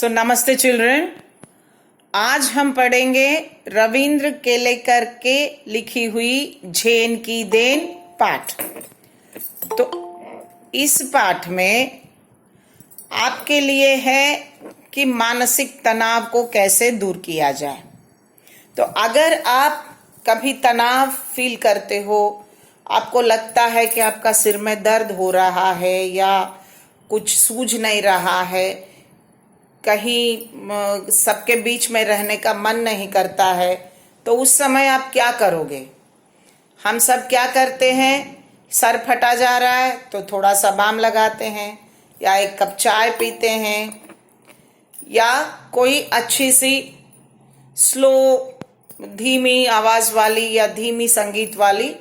नमस्ते चिल्ड्रन। आज हम पढ़ेंगे रविंद्र केलेकर के लिखी हुई झेन की देन पाठ। तो इस पाठ में आपके लिए है कि मानसिक तनाव को कैसे दूर किया जाए। तो अगर आप कभी तनाव फील करते हो, आपको लगता है कि आपका सिर में दर्द हो रहा है या कुछ सूझ नहीं रहा है, कहीं सबके बीच में रहने का मन नहीं करता है, तो उस समय आप क्या करोगे? हम सब क्या करते हैं? सर फटा जा रहा है तो थोड़ा सा बाम लगाते हैं, या एक कप चाय पीते हैं, या कोई अच्छी सी स्लो धीमी आवाज वाली या धीमी संगीत वाली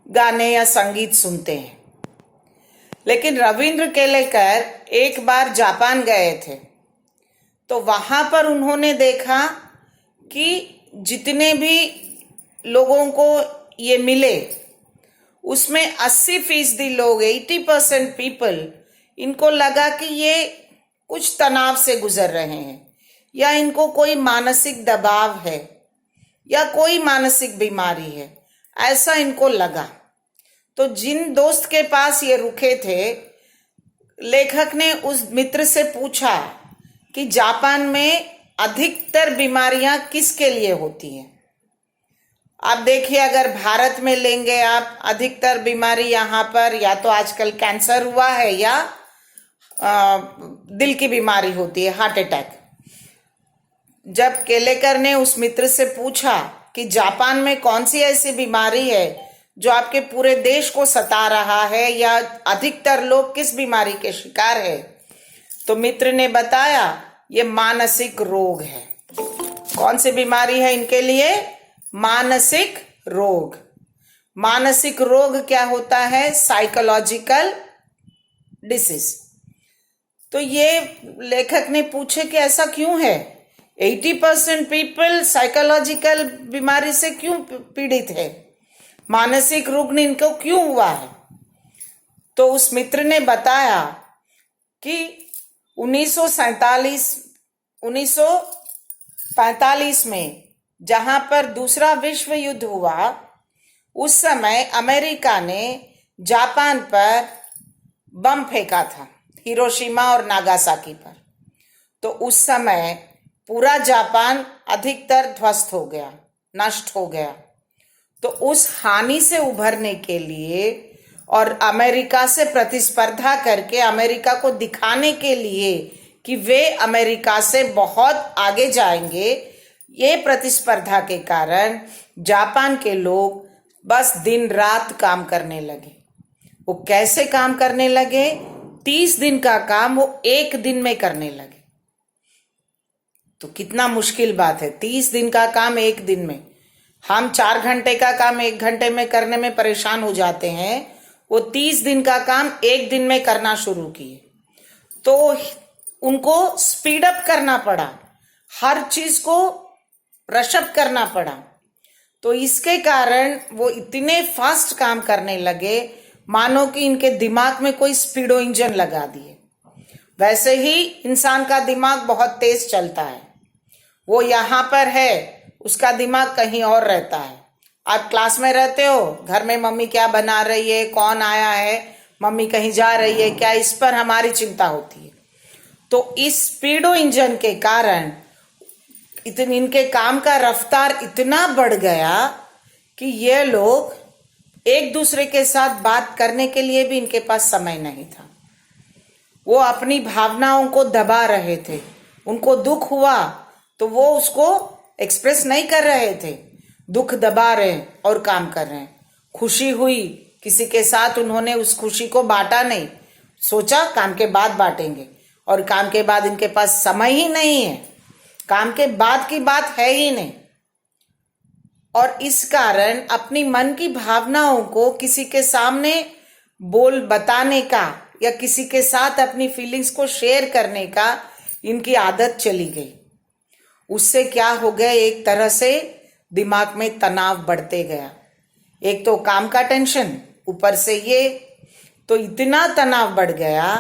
गाने या संगीत सुनते हैं। लेकिन रविंद्र केलेकर एक बार जापान गए थे, तो वहां पर उन्होंने देखा कि जितने भी लोगों को ये मिले उसमें 80% लोग, 80% पीपल, इनको लगा कि ये कुछ तनाव से गुजर रहे हैं, या इनको कोई मानसिक दबाव है या कोई मानसिक बीमारी है, ऐसा इनको लगा। तो जिन दोस्त के पास ये रुके थे, लेखक ने उस मित्र से पूछा कि जापान में अधिकतर बीमारियां किसके लिए होती हैं। आप देखिए, अगर भारत में लेंगे आप, अधिकतर बीमारी यहाँ पर या तो आजकल कैंसर हुआ है या दिल की बीमारी होती है, हार्ट अटैक। जब केलेकर ने उस मित्र से पूछा कि जापान में कौन सी ऐसी बीमारी है जो आपके पूरे देश को सता रहा है, या अधिकतर लोग किस बीमारी के शिकार है, तो मित्र ने बताया ये मानसिक रोग है। कौन सी बीमारी है इनके लिए? मानसिक रोग। मानसिक रोग क्या होता है? Psychological disease. तो ये लेखक ने पूछे कि ऐसा क्यों है? 80% पीपल साइकोलॉजिकल बीमारी से क्यों पीड़ित है? मानसिक रोग इनको क्यों हुआ है? तो उस मित्र ने बताया कि 1945 में जहां पर दूसरा विश्व युद्ध हुआ, उस समय अमेरिका ने जापान पर बम फेंका था, हिरोशिमा और नागासाकी पर। तो उस समय पूरा जापान अधिकतर ध्वस्त हो गया, नष्ट हो गया। तो उस हानि से उभरने के लिए और अमेरिका से प्रतिस्पर्धा करके, अमेरिका को दिखाने के लिए कि वे अमेरिका से बहुत आगे जाएंगे, ये प्रतिस्पर्धा के कारण जापान के लोग बस दिन रात काम करने लगे। वो कैसे काम करने लगे? 30 दिन का काम वो एक दिन में करने लगे। तो कितना मुश्किल बात है, 30 दिन का काम एक दिन में। हम 4 घंटे का काम 1 घंटे में करने में परेशान हो जाते हैं, वो 30 दिन का काम एक दिन में करना शुरू किए। तो उनको स्पीड अप करना पड़ा, हर चीज को रशअप करना पड़ा। तो इसके कारण वो इतने फास्ट काम करने लगे मानो कि इनके दिमाग में कोई स्पीडो इंजन लगा दिए। वैसे ही इंसान का दिमाग बहुत तेज चलता है, वो यहाँ पर है, उसका दिमाग कहीं और रहता है। आप क्लास में रहते हो, घर में मम्मी क्या बना रही है, कौन आया है, मम्मी कहीं जा रही है क्या, इस पर हमारी चिंता होती है। तो इस स्पीडो इंजन के कारण इनके काम का रफ्तार इतना बढ़ गया कि ये लोग एक दूसरे के साथ बात करने के लिए भी इनके पास समय नहीं था। वो अपनी भावनाओं को दबा रहे थे। उनको दुख हुआ तो वो उसको एक्सप्रेस नहीं कर रहे थे, दुख दबा रहे हैं और काम कर रहे हैं। खुशी हुई किसी के साथ, उन्होंने उस खुशी को बांटा नहीं, सोचा काम के बाद बांटेंगे, और काम के बाद इनके पास समय ही नहीं है, काम के बाद की बात है ही नहीं। और इस कारण अपनी मन की भावनाओं को किसी के सामने बताने का या किसी के साथ अपनी फीलिंग्स को शेयर करने का इनकी आदत चली गई। उससे क्या हो गया, एक तरह से दिमाग में तनाव बढ़ते गया। एक तो काम का टेंशन, ऊपर से ये, तो इतना तनाव बढ़ गया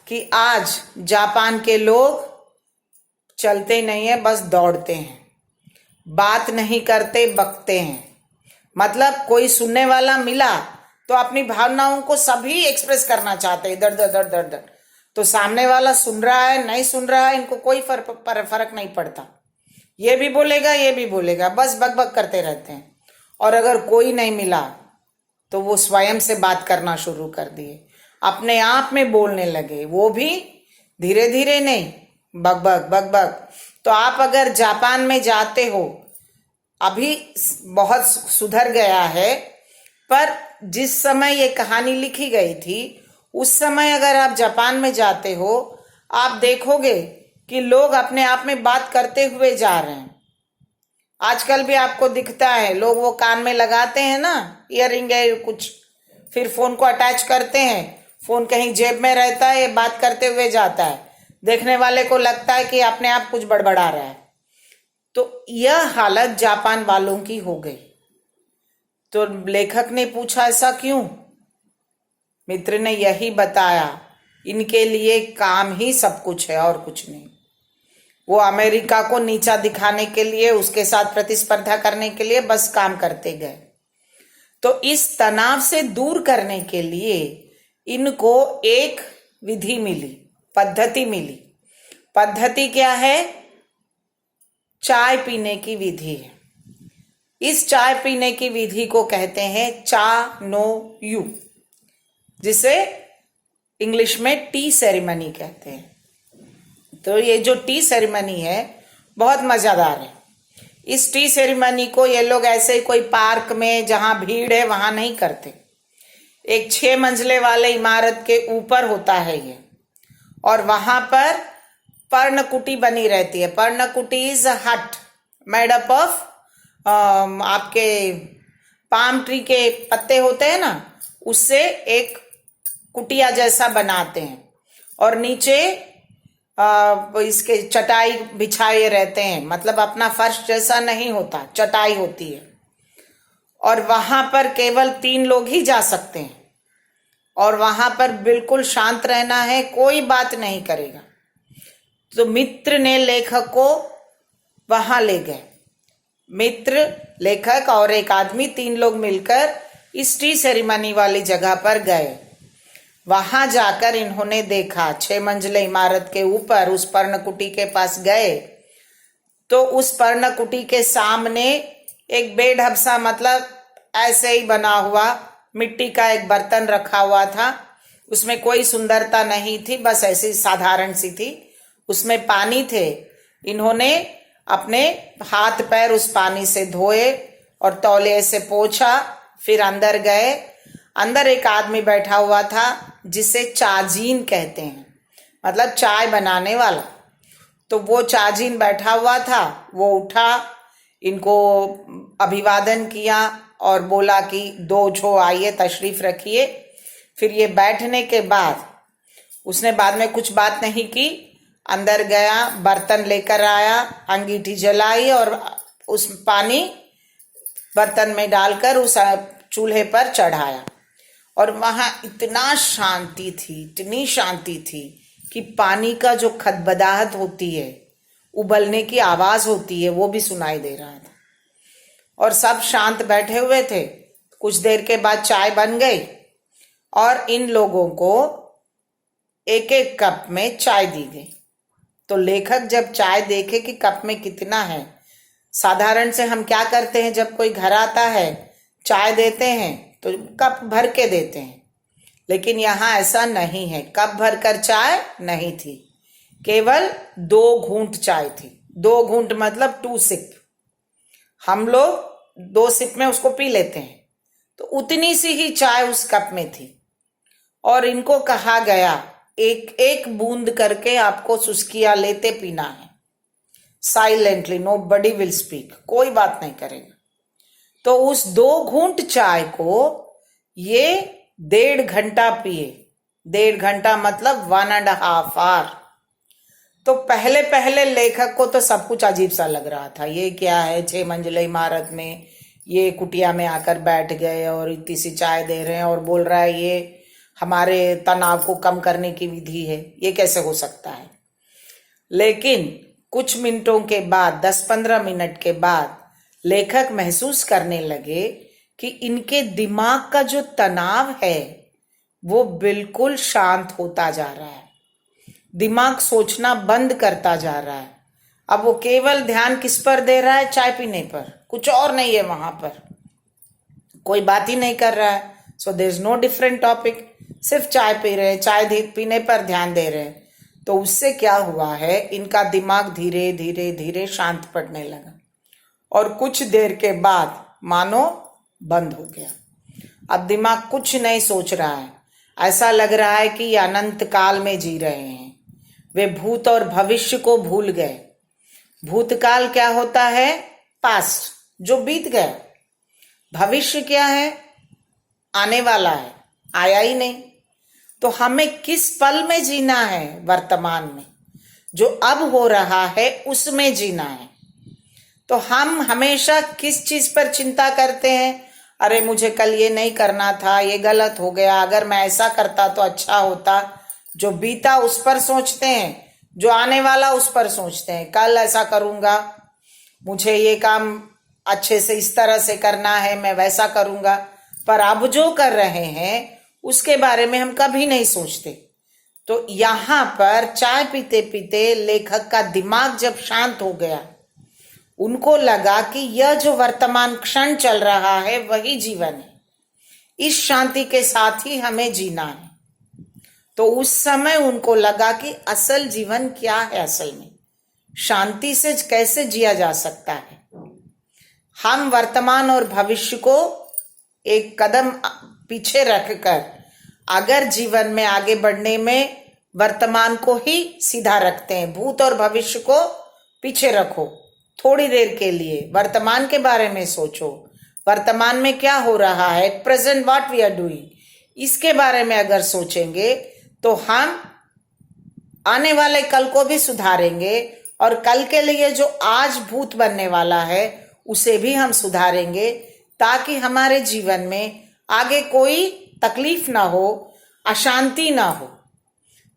कि आज जापान के लोग चलते नहीं है, बस दौड़ते हैं, बात नहीं करते, बकते हैं। मतलब कोई सुनने वाला मिला तो अपनी भावनाओं को सभी एक्सप्रेस करना चाहते हैं, दर दर दर दर दर। तो सामने वाला सुन रहा है नहीं सुन रहा है, इनको कोई फर्क नहीं पड़ता। ये भी बोलेगा ये भी बोलेगा, बस बक बक करते रहते हैं। और अगर कोई नहीं मिला तो वो स्वयं से बात करना शुरू कर दिए, अपने आप में बोलने लगे, वो भी धीरे धीरे नहीं, बक बक बक बक। तो आप अगर जापान में जाते हो, अभी बहुत सुधर गया है, पर जिस समय ये कहानी लिखी गई थी उस समय अगर आप जापान में जाते हो, आप देखोगे कि लोग अपने आप में बात करते हुए जा रहे हैं। आजकल भी आपको दिखता है, लोग वो कान में लगाते हैं ना, ईयरिंग है कुछ, फिर फोन को अटैच करते हैं, फोन कहीं जेब में रहता है, ये बात करते हुए जाता है, देखने वाले को लगता है कि अपने आप कुछ बड़बड़ा रहा है। तो यह हालत जापान वालों की हो गई। तो लेखक ने पूछा ऐसा क्यों? मित्र ने यही बताया, इनके लिए काम ही सब कुछ है और कुछ नहीं। वो अमेरिका को नीचा दिखाने के लिए, उसके साथ प्रतिस्पर्धा करने के लिए बस काम करते गए। तो इस तनाव से दूर करने के लिए इनको एक विधि मिली, पद्धति मिली। पद्धति क्या है? चाय पीने की विधि है। इस चाय पीने की विधि को कहते हैं चा नो यू, जिसे इंग्लिश में टी सेरेमनी कहते हैं। तो ये जो टी सेरेमनी है बहुत मज़ेदार है। इस टी सेरेमनी को ये लोग ऐसे ही कोई पार्क में जहाँ भीड़ है वहाँ नहीं करते। एक 6 मंजिले वाले इमारत के ऊपर होता है ये, और वहाँ पर पर्णकुटी बनी रहती है। पर्णकुटी इज अ हट मेड अप ऑफ, आपके पाम ट्री के पत्ते होते हैं ना, उससे एक कुटिया जैसा बनाते हैं, और नीचे इसके चटाई बिछाए रहते हैं। मतलब अपना फर्श जैसा नहीं होता, चटाई होती है। और वहां पर केवल 3 लोग ही जा सकते हैं, और वहां पर बिल्कुल शांत रहना है, कोई बात नहीं करेगा। तो मित्र ने लेखक को वहां ले गए। मित्र, लेखक और एक आदमी, 3 लोग मिलकर इस टी सेरेमनी वाली जगह पर गए। वहां जाकर इन्होंने देखा, 6 मंजिले इमारत के ऊपर उस पर्णकुटी के पास गए तो उस पर्णकुटी के सामने एक बेढब सा, मतलब ऐसे ही बना हुआ मिट्टी का एक बर्तन रखा हुआ था। उसमें कोई सुंदरता नहीं थी, बस ऐसी साधारण सी थी। उसमें पानी थे। इन्होंने अपने हाथ पैर उस पानी से धोए और तौलिए से पोंछा, फिर अंदर गए। अंदर एक आदमी बैठा हुआ था जिसे चाजीन कहते हैं, मतलब चाय बनाने वाला। तो वो चाजीन बैठा हुआ था। वो उठा, इनको अभिवादन किया और बोला कि 2 छो आइए, तशरीफ रखिए। फिर ये बैठने के बाद उसने बाद में कुछ बात नहीं की, अंदर गया, बर्तन लेकर आया, अंगीठी जलाई और उस पानी बर्तन में डालकर उस चूल्हे पर चढ़ाया। और वहां इतना शांति थी, इतनी शांति थी कि पानी का जो खदबदाहट होती है, उबलने की आवाज होती है, वो भी सुनाई दे रहा था। और सब शांत बैठे हुए थे। कुछ देर के बाद चाय बन गई और इन लोगों को एक एक कप में चाय दी गई। तो लेखक जब चाय देखे कि कप में कितना है, साधारण से हम क्या करते हैं, जब कोई घर आता है चाय देते हैं तो कप भर के देते हैं, लेकिन यहाँ ऐसा नहीं है। कप भरकर चाय नहीं थी, केवल 2 घूंट चाय थी। 2 घूंट मतलब 2 सिप। हम लोग 2 सिप में उसको पी लेते हैं, तो उतनी सी ही चाय उस कप में थी। और इनको कहा गया एक एक बूंद करके आपको सुस्कियां लेते पीना है, साइलेंटली, नोबडी विल स्पीक, कोई बात नहीं करेगा। तो उस 2 घूंट चाय को ये 1.5 घंटा पिए। 1.5 घंटा मतलब 1.5 आवर। तो पहले पहले लेखक को तो सब कुछ अजीब सा लग रहा था। ये क्या है, 6 मंजिले इमारत में ये कुटिया में आकर बैठ गए और इतनी सी चाय दे रहे हैं और बोल रहा है ये हमारे तनाव को कम करने की विधि है, ये कैसे हो सकता है। लेकिन कुछ मिनटों के बाद 10-15 मिनट के बाद लेखक महसूस करने लगे कि इनके दिमाग का जो तनाव है वो बिल्कुल शांत होता जा रहा है। दिमाग सोचना बंद करता जा रहा है। अब वो केवल ध्यान किस पर दे रहा है? चाय पीने पर, कुछ और नहीं है वहां पर, कोई बात ही नहीं कर रहा है। So there is no different topic, सिर्फ चाय पी रहे हैं, चाय पीने पर ध्यान दे रहे हैं। तो उससे क्या हुआ है, इनका दिमाग धीरे धीरे धीरे शांत पड़ने लगा और कुछ देर के बाद मानो बंद हो गया। अब दिमाग कुछ नहीं सोच रहा है, ऐसा लग रहा है कि अनंत काल में जी रहे हैं। वे भूत और भविष्य को भूल गए। भूतकाल क्या होता है? पास्ट, जो बीत गया। भविष्य क्या है? आने वाला है, आया ही नहीं। तो हमें किस पल में जीना है? वर्तमान में, जो अब हो रहा है उसमें जीना है। तो हम हमेशा किस चीज पर चिंता करते हैं? अरे मुझे कल ये नहीं करना था, ये गलत हो गया, अगर मैं ऐसा करता तो अच्छा होता। जो बीता उस पर सोचते हैं, जो आने वाला उस पर सोचते हैं। कल ऐसा करूंगा, मुझे ये काम अच्छे से इस तरह से करना है, मैं वैसा करूंगा। पर अब जो कर रहे हैं उसके बारे में हम कभी नहीं सोचते। तो यहाँ पर चाय पीते पीते लेखक का दिमाग जब शांत हो गया, उनको लगा कि यह जो वर्तमान क्षण चल रहा है वही जीवन है। इस शांति के साथ ही हमें जीना है। तो उस समय उनको लगा कि असल जीवन क्या है, असल में शांति से कैसे जिया जा सकता है। हम वर्तमान और भविष्य को एक कदम पीछे रखकर अगर जीवन में आगे बढ़ने में वर्तमान को ही सीधा रखते हैं, भूत और भविष्य को पीछे रखो, थोड़ी देर के लिए वर्तमान के बारे में सोचो। वर्तमान में क्या हो रहा है, present what we are doing, इसके बारे में अगर सोचेंगे तो हम आने वाले कल को भी सुधारेंगे और कल के लिए जो आज भूत बनने वाला है उसे भी हम सुधारेंगे, ताकि हमारे जीवन में आगे कोई तकलीफ ना हो, अशांति ना हो।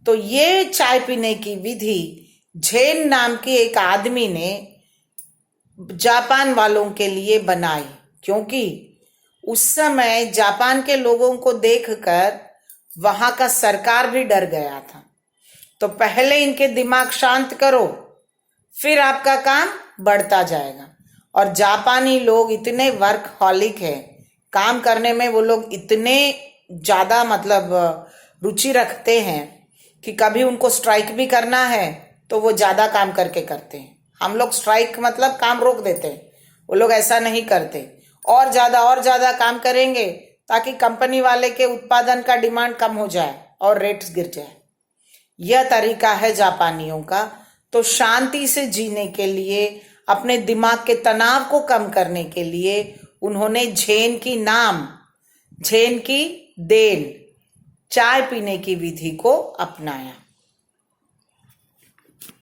तो ये चाय पीने की विधि झेन नाम की एक आदमी ने जापान वालों के लिए बनाई, क्योंकि उस समय जापान के लोगों को देखकर वहां का सरकार भी डर गया था। तो पहले इनके दिमाग शांत करो, फिर आपका काम बढ़ता जाएगा। और जापानी लोग इतने वर्कहॉलिक है, काम करने में वो लोग इतने ज्यादा रुचि रखते हैं कि कभी उनको स्ट्राइक भी करना है तो वो ज्यादा काम करके करते हैं। हम लोग स्ट्राइक काम रोक देते हैं, वो लोग ऐसा नहीं करते। और ज्यादा काम करेंगे ताकि कंपनी वाले के उत्पादन का डिमांड कम हो जाए और रेट्स गिर जाए। यह तरीका है जापानियों का। तो शांति से जीने के लिए, अपने दिमाग के तनाव को कम करने के लिए उन्होंने झेन की देन, चाय पीने की विधि को अपनाया।